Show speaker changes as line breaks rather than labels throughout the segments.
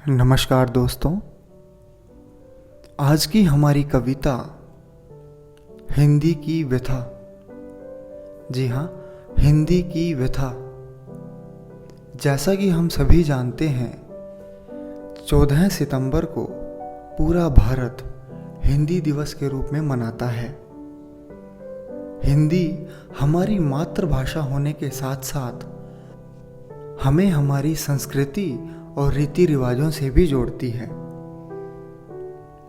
नमस्कार दोस्तों। आज की हमारी कविता हिंदी की व्यथा। जी हाँ, हिंदी की व्यथा। जैसा कि हम सभी जानते हैं, 14 सितंबर को पूरा भारत हिंदी दिवस के रूप में मनाता है। हिंदी हमारी मातृभाषा होने के साथ साथ हमें हमारी संस्कृति और रीति रिवाजों से भी जोड़ती है।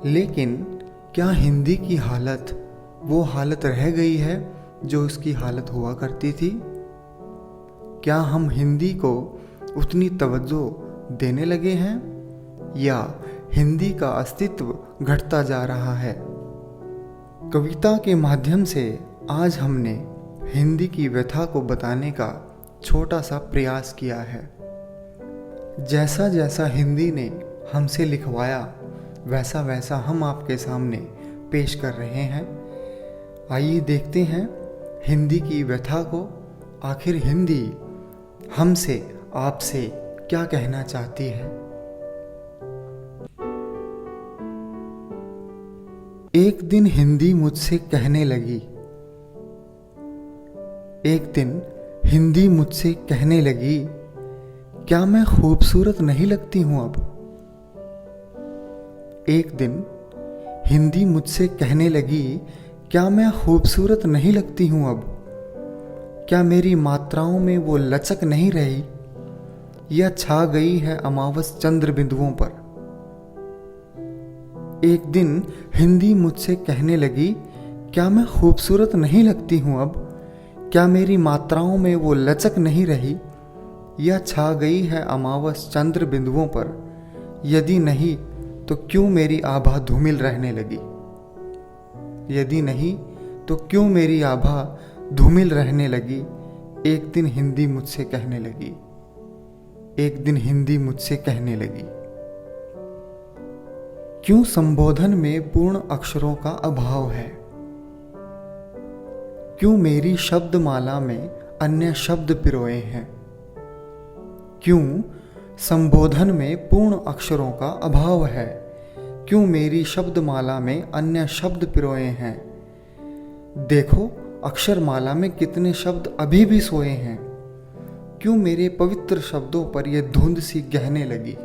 लेकिन क्या हिंदी की हालत वो हालत रह गई है जो उसकी हालत हुआ करती थी? क्या हम हिंदी को उतनी तवज्जो देने लगे हैं या हिंदी का अस्तित्व घटता जा रहा है? कविता के माध्यम से आज हमने हिंदी की व्यथा को बताने का छोटा सा प्रयास किया है। जैसा जैसा हिंदी ने हमसे लिखवाया वैसा वैसा हम आपके सामने पेश कर रहे हैं। आइए देखते हैं हिंदी की व्यथा को। आखिर हिंदी हमसे आपसे क्या कहना चाहती है। एक दिन हिंदी मुझसे कहने लगी, एक दिन हिंदी मुझसे कहने लगी, क्या मैं खूबसूरत नहीं लगती हूं अब? एक दिन हिंदी मुझसे कहने लगी, क्या मैं खूबसूरत नहीं लगती हूं अब? क्या मेरी मात्राओं में वो लचक नहीं रही या छा गई है अमावस चंद्र बिंदुओं पर? एक दिन हिंदी मुझसे कहने लगी, क्या मैं खूबसूरत नहीं लगती हूं अब? क्या मेरी मात्राओं में वो लचक नहीं रही या छा गई है अमावस चंद्र बिंदुओं पर? यदि नहीं तो क्यों मेरी आभा धूमिल रहने लगी? यदि नहीं तो क्यों मेरी आभा धूमिल रहने लगी? एक दिन हिंदी मुझसे कहने लगी, एक दिन हिंदी मुझसे कहने लगी। क्यों संबोधन में पूर्ण अक्षरों का अभाव है? क्यों मेरी शब्दमाला में अन्य शब्द पिरोए हैं? क्यों संबोधन में पूर्ण अक्षरों का अभाव है? क्यों मेरी शब्दमाला में अन्य शब्द पिरोए हैं? देखो अक्षरमाला में कितने शब्द अभी भी सोए हैं। क्यों मेरे पवित्र शब्दों पर यह धुंध सी गहने लगी?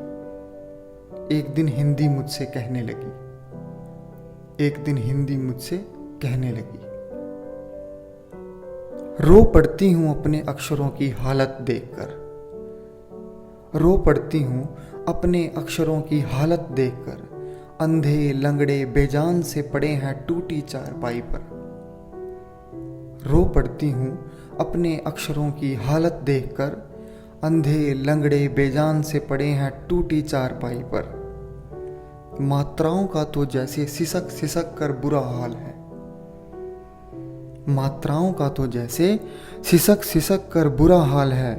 एक दिन हिंदी मुझसे कहने लगी, एक दिन हिंदी मुझसे कहने लगी। रो पड़ती हूं अपने अक्षरों की हालत देखकर, रो पड़ती हूं अपने अक्षरों की हालत देखकर। अंधे लंगड़े बेजान से पड़े हैं टूटी चारपाई पर। रो पड़ती हूं अपने अक्षरों की हालत देखकर। अंधे लंगड़े बेजान से पड़े हैं टूटी चारपाई पर। मात्राओं का तो जैसे सिसक सिसक कर बुरा हाल है। मात्राओं का तो जैसे सिसक सिसक कर बुरा हाल है।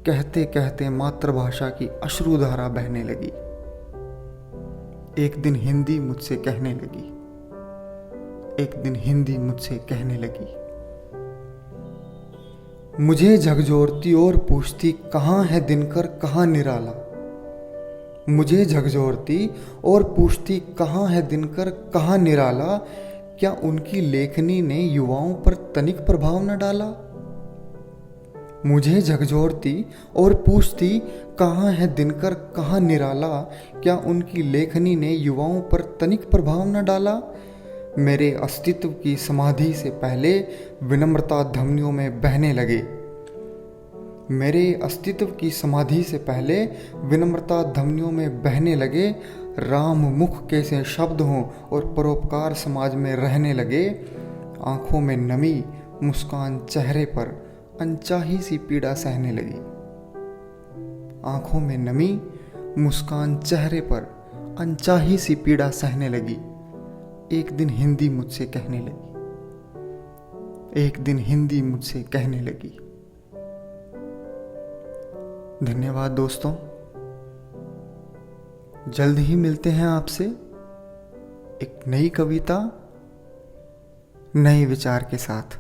कहते कहते मातृभाषा की अश्रुधारा बहने लगी। एक दिन हिंदी मुझसे कहने लगी, एक दिन हिंदी मुझसे कहने लगी। मुझे झकझोरती और पूछती, कहाँ है दिनकर कहाँ निराला? मुझे झकझोरती और पूछती, कहाँ है दिनकर कहाँ निराला? क्या उनकी लेखनी ने युवाओं पर तनिक प्रभाव न डाला? मुझे झकझोरती और पूछती, कहाँ है दिनकर कहाँ निराला? क्या उनकी लेखनी ने युवाओं पर तनिक प्रभाव न डाला? मेरे अस्तित्व की समाधि से पहले विनम्रता धमनियों में बहने लगे। मेरे अस्तित्व की समाधि से पहले विनम्रता धमनियों में बहने लगे। राम मुख कैसे शब्द हों और परोपकार समाज में रहने लगे। आंखों में नमी, मुस्कान चेहरे पर अनचाही सी पीड़ा सहने लगी। आंखों में नमी, मुस्कान चेहरे पर अनचाही सी पीड़ा सहने लगी। एक दिन हिंदी मुझसे कहने लगी, एक दिन हिंदी मुझसे कहने लगी। धन्यवाद दोस्तों। जल्द ही मिलते हैं आपसे एक नई कविता, नए विचार के साथ।